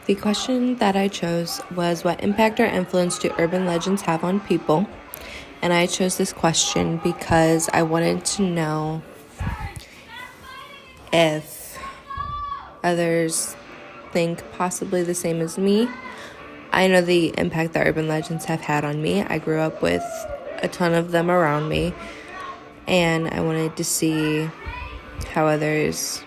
The question that I chose was, what impact or influence do urban legends have on people? And I chose this question because I wanted to know if others think possibly the same as me. I know the impact that urban legends have had on me. I grew up with a ton of them around me, and I wanted to see how others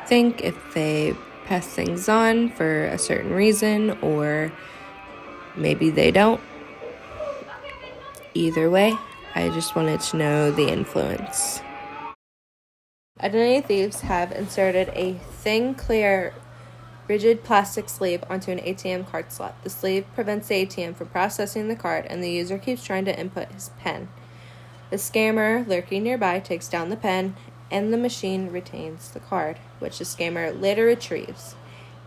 think, if they pass things on for a certain reason, or maybe they don't. Either way, I just wanted to know the influence. Identity thieves have inserted a thin, clear, rigid plastic sleeve onto an ATM card slot. The sleeve prevents the ATM from processing the card, and the user keeps trying to input his PIN. The scammer lurking nearby takes down the PIN, and the machine retains the card, which the scammer later retrieves.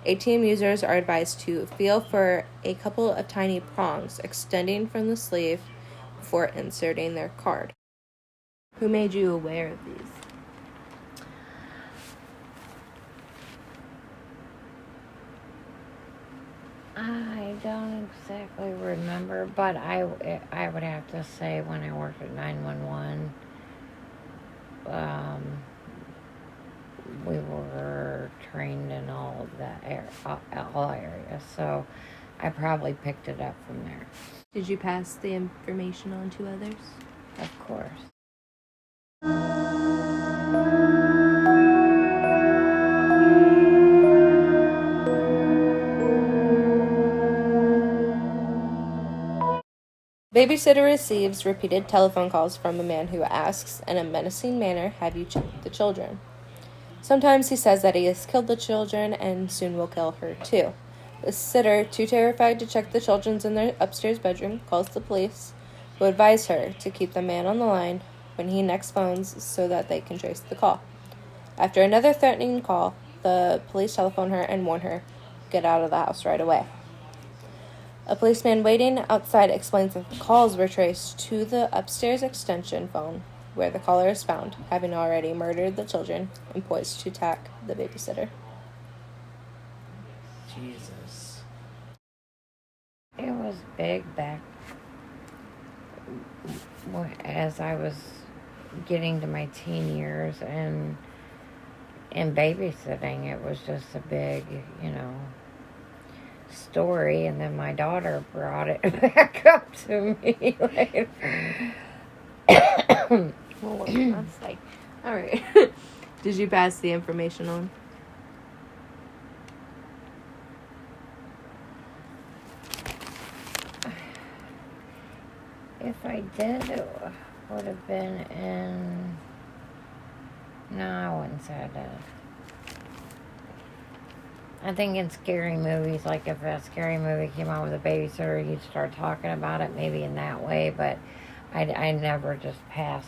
ATM users are advised to feel for a couple of tiny prongs extending from the sleeve before inserting their card. Who made you aware of these? I don't exactly remember, but I would have to say when I worked at 911, we were trained in all of that all areas, so I probably picked it up from there. Did you pass the information on to others? Of course. Babysitter receives repeated telephone calls from a man who asks, in a menacing manner, "Have you checked the children?" Sometimes he says that he has killed the children and soon will kill her too. The sitter, too terrified to check the children in their upstairs bedroom, calls the police, who advise her to keep the man on the line when he next phones so that they can trace the call. After another threatening call, the police telephone her and warn her, "Get out of the house right away." A policeman waiting outside explains that the calls were traced to the upstairs extension phone, where the caller is found, having already murdered the children and poised to attack the babysitter. Jesus. It was big back as I was getting to my teen years, and in babysitting, it was just a big, story, and then my daughter brought it back up to me later. Well, what that's like. All right. Did you pass the information on? If I did, it would have been in... No, I wouldn't say I did. I think in scary movies, like if a scary movie came out with a babysitter, you'd start talking about it maybe in that way, but I never just passed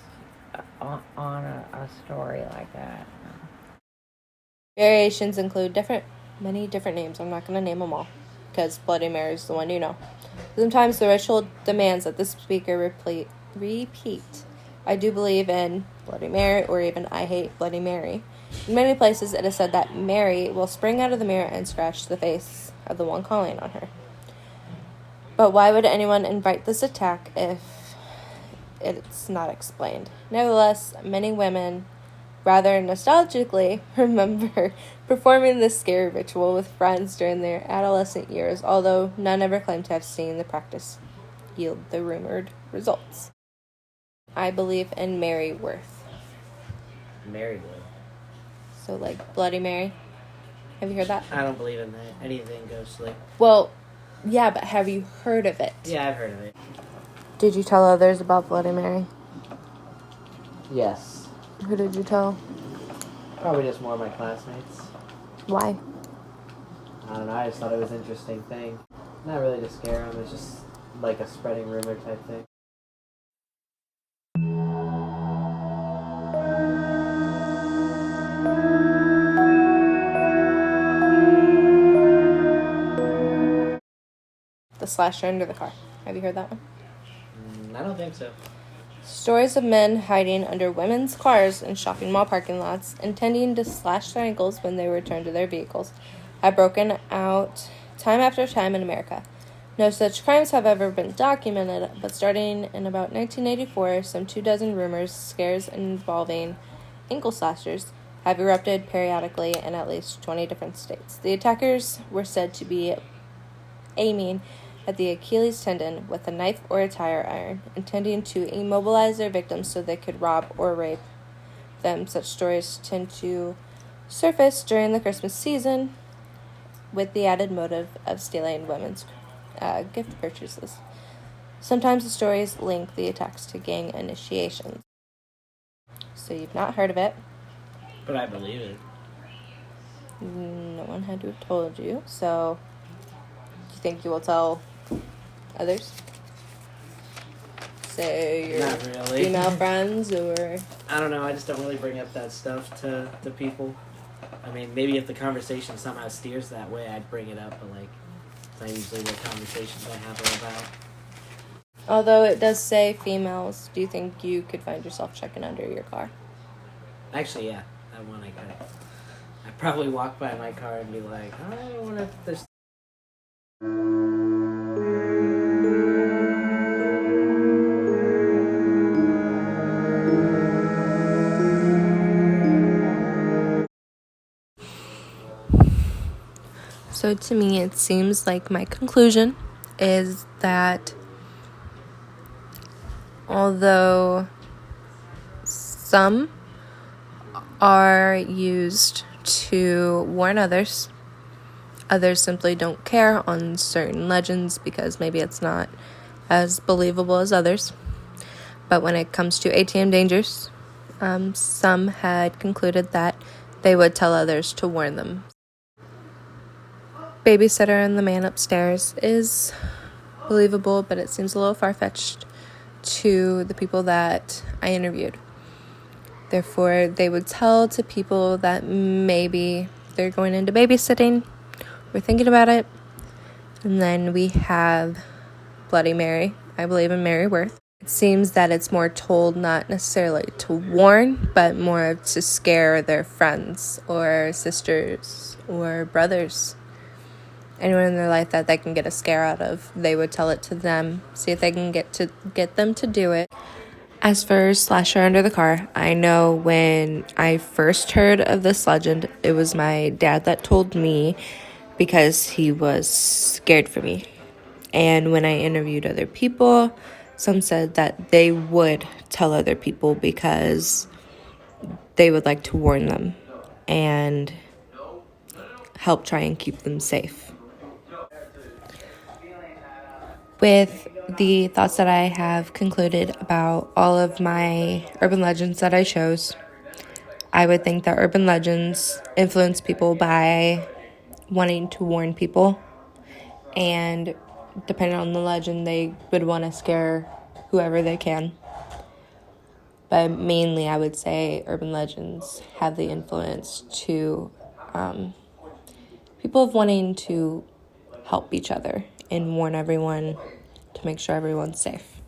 on a story like that. No. Variations include many different names. I'm not going to name them all, because Bloody Mary is the one you know. Sometimes the ritual demands that the speaker repeat, "I do believe in Bloody Mary," or even, "I hate Bloody Mary." In many places, it is said that Mary will spring out of the mirror and scratch the face of the one calling on her. But why would anyone invite this attack if it's not explained? Nevertheless, many women, rather nostalgically, remember performing this scary ritual with friends during their adolescent years, although none ever claimed to have seen the practice yield the rumored results. I believe in Mary Worth. Mary would. So, like Bloody Mary. Have you heard that? I don't believe in that. Anything ghostly. Well, yeah, but have you heard of it? Yeah, I've heard of it. Did you tell others about Bloody Mary? Yes. Who did you tell? Probably just more of my classmates. Why? I don't know, I just thought it was an interesting thing. Not really to scare them, it's just like a spreading rumor type thing. The slasher under the car. Have you heard that one? I don't think so. Stories of men hiding under women's cars in shopping mall parking lots, intending to slash their ankles when they return to their vehicles, have broken out time after time in America. No such crimes have ever been documented, but starting in about 1984, some 24 rumors, scares involving ankle slashers have erupted periodically in at least 20 different states. The attackers were said to be aiming at the Achilles tendon with a knife or a tire iron, intending to immobilize their victims so they could rob or rape them. Such stories tend to surface during the Christmas season with the added motive of stealing women's gift purchases. Sometimes the stories link the attacks to gang initiations. So you've not heard of it. But I believe it. No one had to have told you. So do you think you will tell others? Say your Not really. female friends, or I don't know. I just don't really bring up that stuff to people. I mean, maybe if the conversation somehow steers that way, I'd bring it up. But like, it's not usually what conversations I have are about. although it does say females, do you think you could find yourself checking under your car? Actually, yeah, that one I could. I'd probably walk by my car and be like, I wonder if there's. So to me, it seems like my conclusion is that although some are used to warn others, others simply don't care on certain legends because maybe it's not as believable as others. But when it comes to ATM dangers, some had concluded that they would tell others to warn them. Babysitter and the man upstairs is believable, but it seems a little far-fetched to the people that I interviewed. Therefore, they would tell to people that maybe they're going into babysitting, we're thinking about it. And then we have Bloody Mary. I believe in Mary Worth. It seems that it's more told not necessarily to warn, but more to scare their friends or sisters or brothers. Anyone in their life that they can get a scare out of, they would tell it to them, see if they can get them to do it. As for Slasher Under the Car, I know when I first heard of this legend, it was my dad that told me because he was scared for me. And when I interviewed other people, some said that they would tell other people because they would like to warn them and help try and keep them safe. With the thoughts that I have concluded about all of my urban legends that I chose, I would think that urban legends influence people by wanting to warn people, and depending on the legend, they would want to scare whoever they can. But mainly, I would say urban legends have the influence to people of wanting to help each other and warn everyone to make sure everyone's safe.